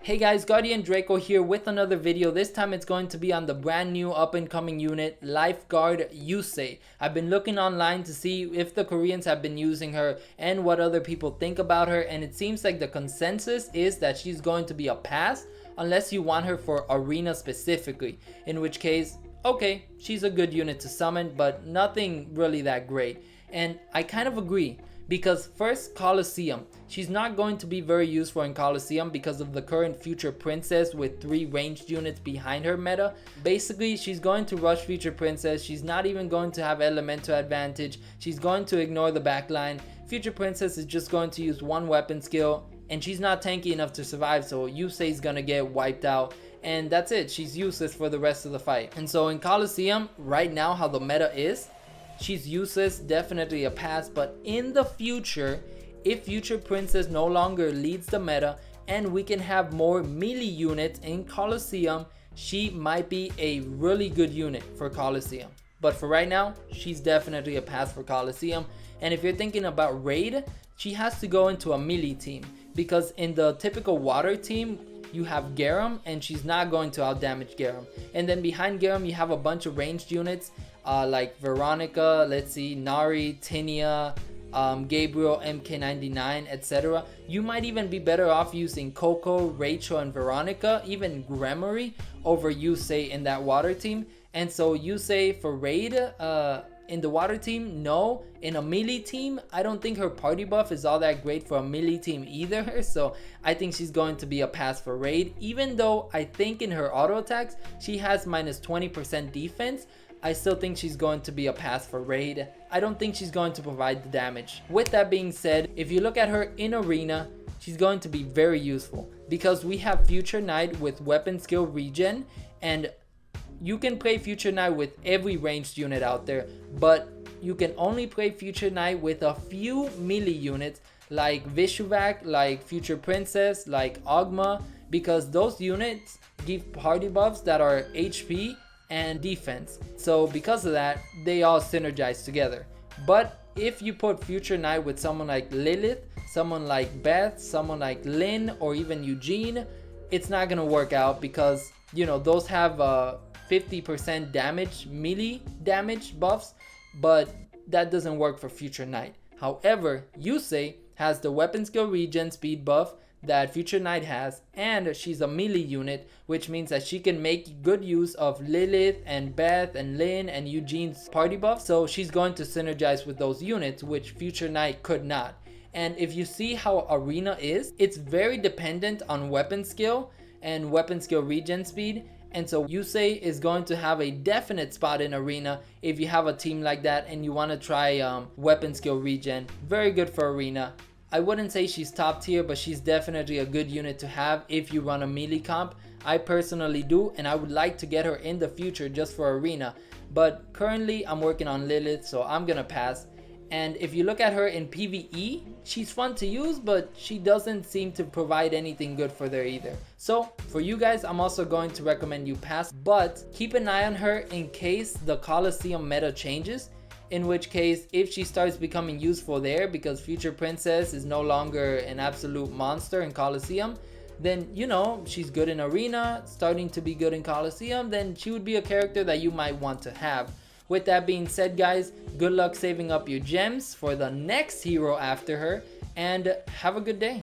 Hey guys, Guardian Draco here with another video. This time it's going to be on the brand new up and coming unit, Lifeguard Yuze. I've been looking online to see if the Koreans have been using her and what other people think about her, and it seems like the consensus is that she's going to be a pass unless you want her for arena specifically, in which case, okay, she's a good unit to summon, but nothing really that great. And I kind of agree. Because first, Colosseum. She's not going to be very useful in Colosseum because of the current Future Princess with 3 ranged units behind her meta. Basically, she's going to rush Future Princess. She's not even going to have elemental advantage. She's going to ignore the backline. Future Princess is just going to use 1 weapon skill, and she's not tanky enough to survive, so Yuze is gonna get wiped out. And that's it. She's useless for the rest of the fight. And so in Colosseum, right now how the meta is, she's useless, definitely a pass, but in the future, if Future Princess no longer leads the meta and we can have more melee units in Colosseum, she might be a really good unit for Colosseum. But for right now, she's definitely a pass for Colosseum. And if you're thinking about raid, she has to go into a melee team, because in the typical water team, you have Garam and she's not going to outdamage Garam. And then behind Garam, you have a bunch of ranged units like Veronica, let's see, Nari, Tinia, Gabriel, MK99, etc. You might even be better off using Coco, Rachel, and Veronica, even Gremory over Yuze in that water team. And so Yuze for raid in the water team, no. In a melee team, I don't think her party buff is all that great for a melee team either. So I think she's going to be a pass for raid, even though I think in her auto attacks, she has minus 20% defense. I still think she's going to be a pass for raid. I don't think she's going to provide the damage. With that being said, if you look at her in arena, she's going to be very useful because we have Future Knight with weapon skill regen, and you can play Future Knight with every ranged unit out there, but you can only play Future Knight with a few melee units like Vishuvak, like Future Princess, like Ogma, because those units give party buffs that are HP and defense. So because of that, they all synergize together. But if you put Future Knight with someone like Lilith, someone like Beth, someone like Lynn, or even Eugene, it's not gonna work out because, you know, those have 50% damage, melee damage buffs, but that doesn't work for Future Knight. However, Yuze has the weapon skill regen speed buff that Future Knight has, and she's a melee unit, which means that she can make good use of Lilith and Beth and Lynn and Eugene's party buff. So she's going to synergize with those units, which Future Knight could not. And if you see how arena is, it's very dependent on weapon skill and weapon skill regen speed. And so Yuze is going to have a definite spot in arena if you have a team like that and you want to try weapon skill regen. Very good for arena. I wouldn't say she's top tier, but she's definitely a good unit to have if you run a melee comp. I personally do, and I would like to get her in the future just for arena. But currently I'm working on Lilith, so I'm gonna pass. And if you look at her in PvE, she's fun to use, but she doesn't seem to provide anything good for there either. So for you guys, I'm also going to recommend you pass, but keep an eye on her in case the Colosseum meta changes. In which case, if she starts becoming useful there because Future Princess is no longer an absolute monster in Colosseum, then, you know, she's good in arena, starting to be good in Colosseum, then she would be a character that you might want to have. With that being said, guys, good luck saving up your gems for the next hero after her, and have a good day.